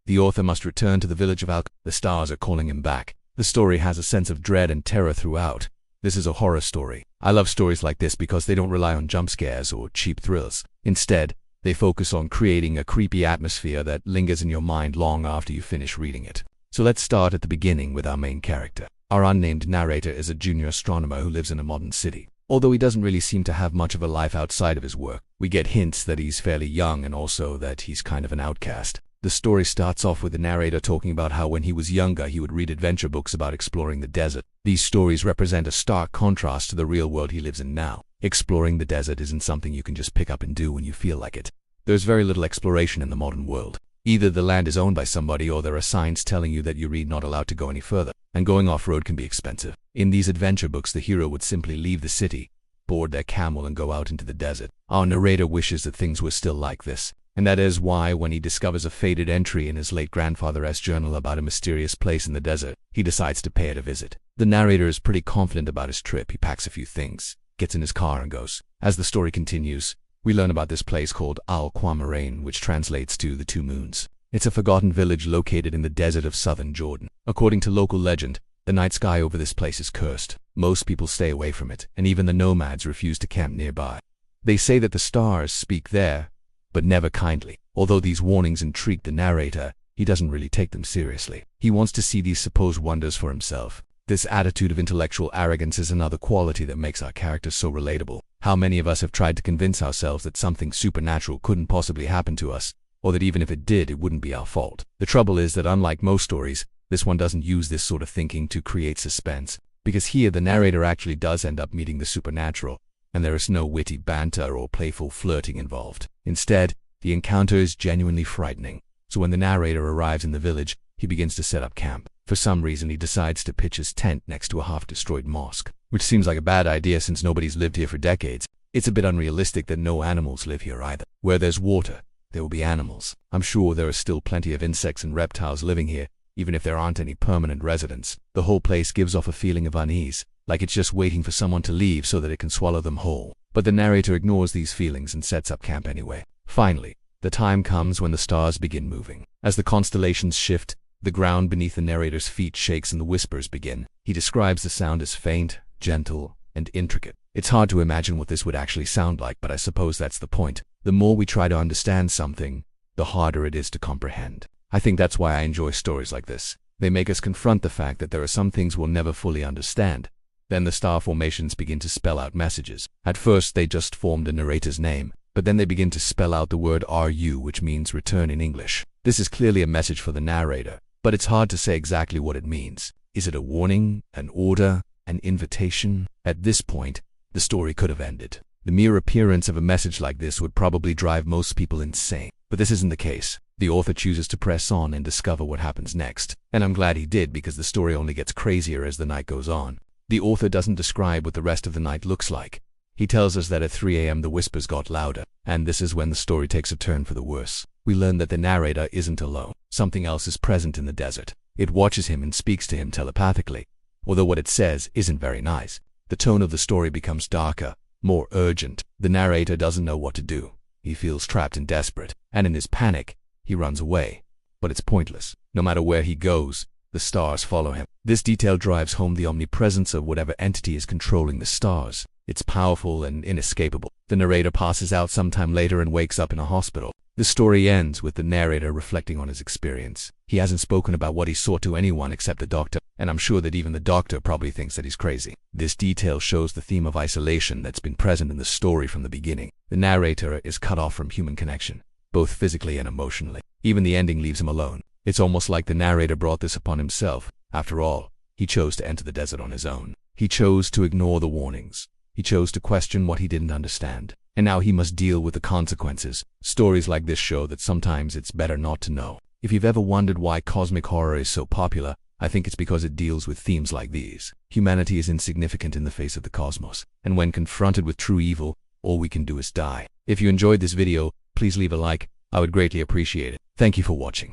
The author must return to the village of Alk. The stars are calling him back. The story has a sense of dread and terror throughout. This is a horror story. I love stories like this because they don't rely on jump scares or cheap thrills. Instead, they focus on creating a creepy atmosphere that lingers in your mind long after you finish reading it. So let's start at the beginning with our main character. Our unnamed narrator is a junior astronomer who lives in a modern city. Although he doesn't really seem to have much of a life outside of his work, we get hints that he's fairly young and also that he's kind of an outcast. The story starts off with the narrator talking about how when he was younger he would read adventure books about exploring the desert. These stories represent a stark contrast to the real world he lives in now. Exploring the desert isn't something you can just pick up and do when you feel like it. There's very little exploration in the modern world. Either the land is owned by somebody or there are signs telling you that you're not allowed to go any further, and going off-road can be expensive. In these adventure books, the hero would simply leave the city, board their camel and go out into the desert. Our narrator wishes that things were still like this, and that is why when he discovers a faded entry in his late grandfather's journal about a mysterious place in the desert, he decides to pay it a visit. The narrator is pretty confident about his trip. He packs a few things, gets in his car and goes. As the story continues, we learn about this place called Al-Quamarain, which translates to the Two Moons. It's a forgotten village located in the desert of southern Jordan. According to local legend, the night sky over this place is cursed. Most people stay away from it, and even the nomads refuse to camp nearby. They say that the stars speak there, but never kindly. Although these warnings intrigue the narrator, he doesn't really take them seriously. He wants to see these supposed wonders for himself. This attitude of intellectual arrogance is another quality that makes our characters so relatable. How many of us have tried to convince ourselves that something supernatural couldn't possibly happen to us, or that even if it did, it wouldn't be our fault? The trouble is that unlike most stories, this one doesn't use this sort of thinking to create suspense, because here the narrator actually does end up meeting the supernatural, and there is no witty banter or playful flirting involved. Instead, the encounter is genuinely frightening. So when the narrator arrives in the village, he begins to set up camp. For some reason, he decides to pitch his tent next to a half-destroyed mosque, which seems like a bad idea since nobody's lived here for decades. It's a bit unrealistic that no animals live here either. Where there's water, there will be animals. I'm sure there are still plenty of insects and reptiles living here, even if there aren't any permanent residents. The whole place gives off a feeling of unease, like it's just waiting for someone to leave so that it can swallow them whole. But the narrator ignores these feelings and sets up camp anyway. Finally, the time comes when the stars begin moving. As the constellations shift, the ground beneath the narrator's feet shakes and the whispers begin. He describes the sound as faint, gentle, and intricate. It's hard to imagine what this would actually sound like, but I suppose that's the point. The more we try to understand something, the harder it is to comprehend. I think that's why I enjoy stories like this. They make us confront the fact that there are some things we'll never fully understand. Then the star formations begin to spell out messages. At first, they just formed the narrator's name, but then they begin to spell out the word RU, which means return in English. This is clearly a message for the narrator, but it's hard to say exactly what it means. Is it a warning, an order, an invitation? At this point, the story could have ended. The mere appearance of a message like this would probably drive most people insane. But this isn't the case. The author chooses to press on and discover what happens next. And I'm glad he did, because the story only gets crazier as the night goes on. The author doesn't describe what the rest of the night looks like. He tells us that at 3 a.m. the whispers got louder, and this is when the story takes a turn for the worse. We learn that the narrator isn't alone. Something else is present in the desert. It watches him and speaks to him telepathically, although what it says isn't very nice. The tone of the story becomes darker, more urgent. The narrator doesn't know what to do. He feels trapped and desperate, and in his panic, he runs away. But it's pointless. No matter where he goes, the stars follow him. This detail drives home the omnipresence of whatever entity is controlling the stars. It's powerful and inescapable. The narrator passes out sometime later and wakes up in a hospital. The story ends with the narrator reflecting on his experience. He hasn't spoken about what he saw to anyone except the doctor, and I'm sure that even the doctor probably thinks that he's crazy. This detail shows the theme of isolation that's been present in the story from the beginning. The narrator is cut off from human connection, both physically and emotionally. Even the ending leaves him alone. It's almost like the narrator brought this upon himself. After all, he chose to enter the desert on his own. He chose to ignore the warnings. He chose to question what he didn't understand. And now he must deal with the consequences. Stories like this show that sometimes it's better not to know. If you've ever wondered why cosmic horror is so popular, I think it's because it deals with themes like these. Humanity is insignificant in the face of the cosmos, and when confronted with true evil, all we can do is die. If you enjoyed this video, please leave a like. I would greatly appreciate it. Thank you for watching.